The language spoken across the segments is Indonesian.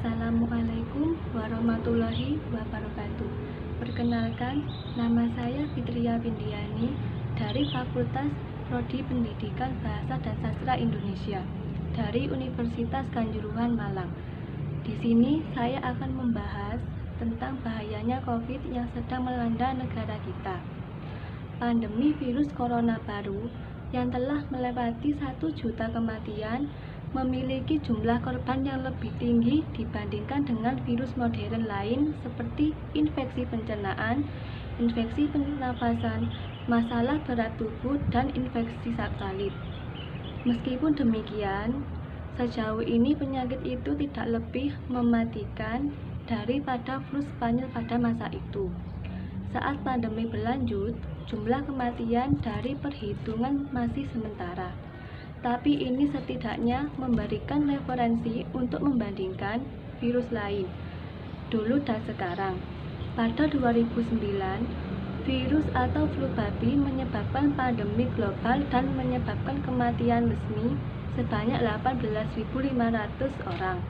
Assalamualaikum warahmatullahi wabarakatuh. Perkenalkan, nama saya Fitria Pindiani dari Fakultas Prodi Pendidikan Bahasa dan Sastra Indonesia dari Universitas Kanjuruhan Malang. Di sini saya akan membahas tentang bahayanya COVID yang sedang melanda negara kita. Pandemi virus corona baru yang telah melewati 1 juta kematian memiliki jumlah korban yang lebih tinggi dibandingkan dengan virus modern lain seperti infeksi pencernaan, infeksi pernafasan, masalah berat tubuh, dan infeksi salib. Meskipun demikian, sejauh ini penyakit itu tidak lebih mematikan daripada flu Spanyol pada masa itu. Saat pandemi berlanjut, jumlah kematian dari perhitungan masih sementara. Tapi ini setidaknya memberikan referensi untuk membandingkan virus lain dulu dan sekarang. Pada 2009, virus atau flu babi menyebabkan pandemi global dan menyebabkan kematian resmi sebanyak 18.500 orang.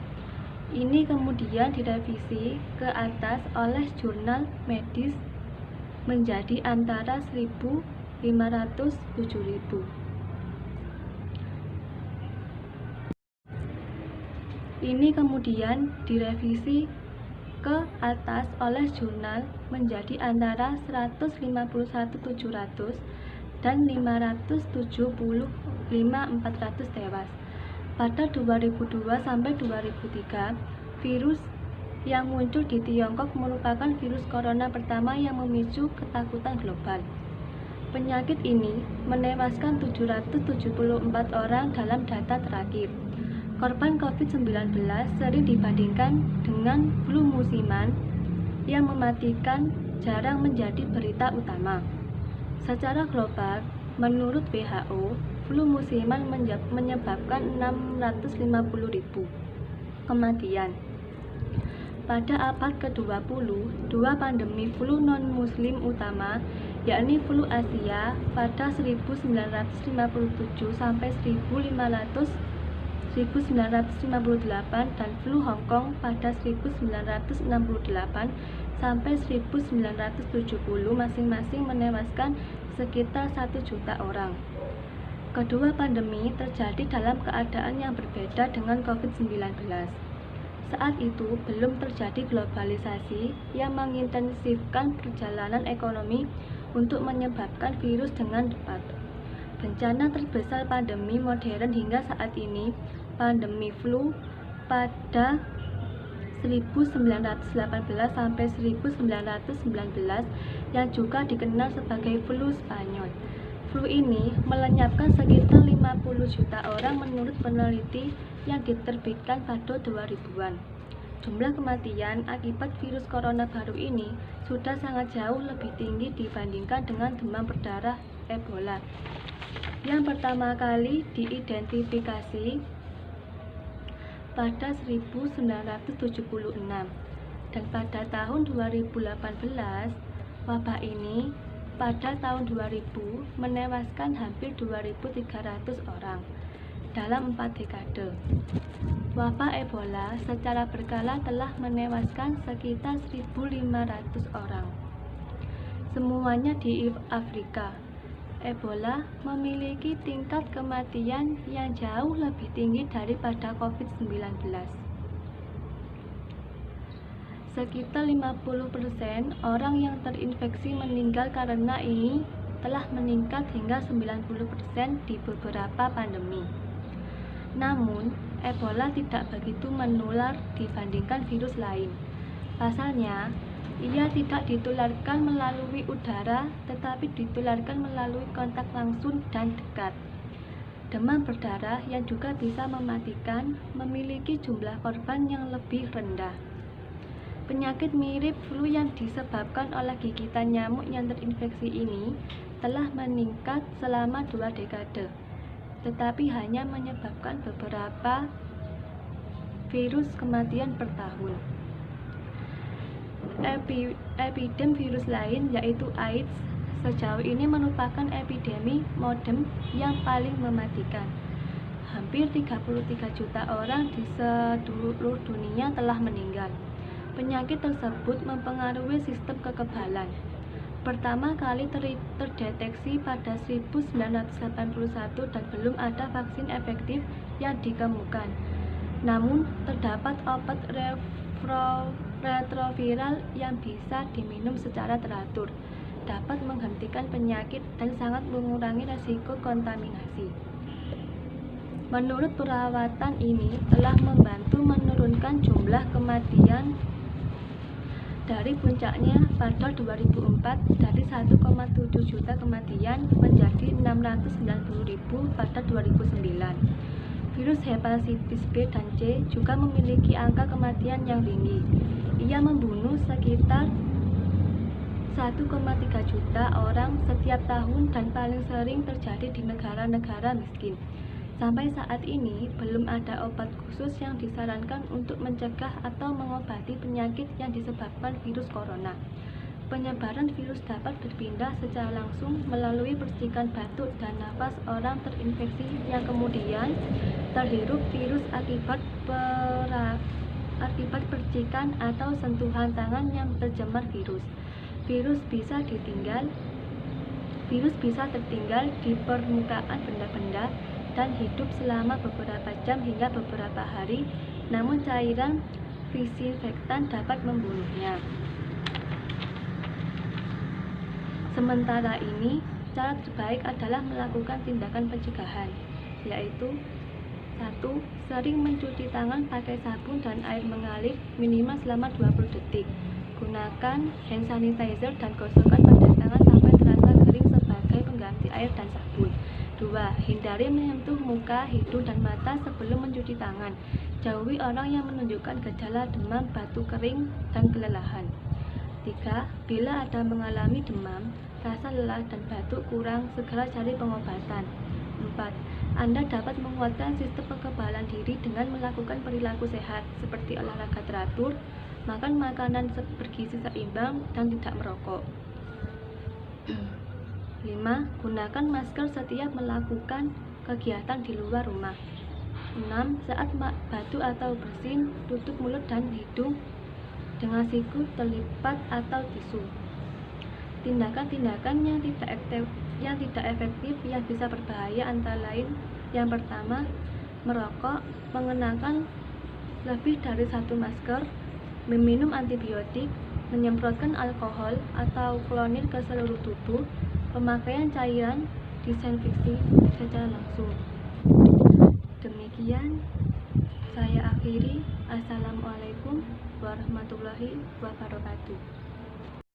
Ini kemudian direvisi ke atas oleh jurnal medis menjadi antara 1.500-7.000. Ini kemudian direvisi ke atas oleh jurnal menjadi antara 151.700 dan 575.400 tewas. Pada 2002 sampai 2003, virus yang muncul di Tiongkok merupakan virus corona pertama yang memicu ketakutan global. Penyakit ini menewaskan 774 orang dalam data terakhir. Korban COVID-19 sering dibandingkan dengan flu musiman yang mematikan jarang menjadi berita utama. Secara global, menurut WHO, flu musiman menyebabkan 650.000 kematian. Pada abad ke-20, dua pandemi flu non-muslim utama, yakni flu Asia pada 1957 sampai 1958 dan flu Hong Kong pada 1968 sampai 1970 masing-masing menewaskan sekitar 1 juta orang. Kedua pandemi terjadi dalam keadaan yang berbeda dengan COVID-19. Saat itu belum terjadi globalisasi yang mengintensifkan perjalanan ekonomi untuk menyebabkan virus dengan cepat. Bencana terbesar pandemi modern hingga saat ini, pandemi flu pada 1918 sampai 1919 yang juga dikenal sebagai flu Spanyol. Flu ini melenyapkan sekitar 50 juta orang menurut peneliti yang diterbitkan pada 2000-an. Jumlah kematian akibat virus corona baru ini sudah sangat jauh lebih tinggi dibandingkan dengan demam berdarah Ebola yang pertama kali diidentifikasi pada 1976, dan pada tahun 2018 wabah ini pada tahun 2000 menewaskan hampir 2.300 orang dalam 4 dekade. Wabah Ebola secara berkala telah menewaskan sekitar 1.500 orang, semuanya di Afrika. Ebola memiliki tingkat kematian yang jauh lebih tinggi daripada COVID-19. Sekitar 50% orang yang terinfeksi meninggal karena ini telah meningkat hingga 90% di beberapa pandemi. Namun, Ebola tidak begitu menular dibandingkan virus lain. Pasalnya, ia tidak ditularkan melalui udara, tetapi ditularkan melalui kontak langsung dan dekat. Demam berdarah yang juga bisa mematikan memiliki jumlah korban yang lebih rendah. Penyakit mirip flu yang disebabkan oleh gigitan nyamuk yang terinfeksi ini telah meningkat selama 2 dekade, tetapi hanya menyebabkan beberapa virus kematian per tahun. Epidemi virus lain yaitu AIDS sejauh ini merupakan epidemi modern yang paling mematikan. hampir 33 juta orang di seluruh dunia telah meninggal. Penyakit tersebut mempengaruhi sistem kekebalan. Pertama kali terdeteksi pada 1981 dan belum ada vaksin efektif yang ditemukan. Namun, terdapat obat retroviral yang bisa diminum secara teratur, dapat menghentikan penyakit dan sangat mengurangi risiko kontaminasi. Menurut perawatan ini telah membantu menurunkan jumlah kematian dari puncaknya pada 2004 dari 1,7 juta kematian menjadi 690.000 pada 2009. Virus hepatitis B dan C juga memiliki angka kematian yang tinggi. Ia membunuh sekitar 1,3 juta orang setiap tahun dan paling sering terjadi di negara-negara miskin. Sampai saat ini, belum ada obat khusus yang disarankan untuk mencegah atau mengobati penyakit yang disebabkan virus corona. Penyebaran virus dapat berpindah secara langsung melalui percikan batuk dan napas orang terinfeksi yang kemudian terhirup virus akibat percikan atau sentuhan tangan yang tercemar virus. Virus bisa tertinggal di permukaan benda-benda dan hidup selama beberapa jam hingga beberapa hari, namun cairan disinfektan dapat membunuhnya. Sementara ini, cara terbaik adalah melakukan tindakan pencegahan, yaitu 1. Sering mencuci tangan pakai sabun dan air mengalir minimal selama 20 detik. Gunakan hand sanitizer dan gosokkan pada tangan sampai terasa kering sebagai pengganti air dan sabun. 2. Hindari menyentuh muka, hidung, dan mata sebelum mencuci tangan. Jauhi orang yang menunjukkan gejala demam, batuk kering, dan kelelahan. 3. Bila ada mengalami demam, rasa lelah, dan batuk kurang, segera cari pengobatan. 4. Anda dapat menguatkan sistem kekebalan diri dengan melakukan perilaku sehat, seperti olahraga teratur, makan makanan bergizi seimbang, dan tidak merokok. 5. Gunakan masker setiap melakukan kegiatan di luar rumah. 6. Saat batuk atau bersin, tutup mulut dan hidung dengan siku terlipat atau tisu. Tindakan-tindakan yang tidak efektif yang bisa berbahaya antara lain: yang pertama, merokok, mengenakan lebih dari satu masker, meminum antibiotik, menyemprotkan alkohol atau klorine ke seluruh tubuh, pemakaian cairan disinfeksi secara langsung. Demikian saya akhiri. Assalamualaikum warahmatullahi wabarakatuh.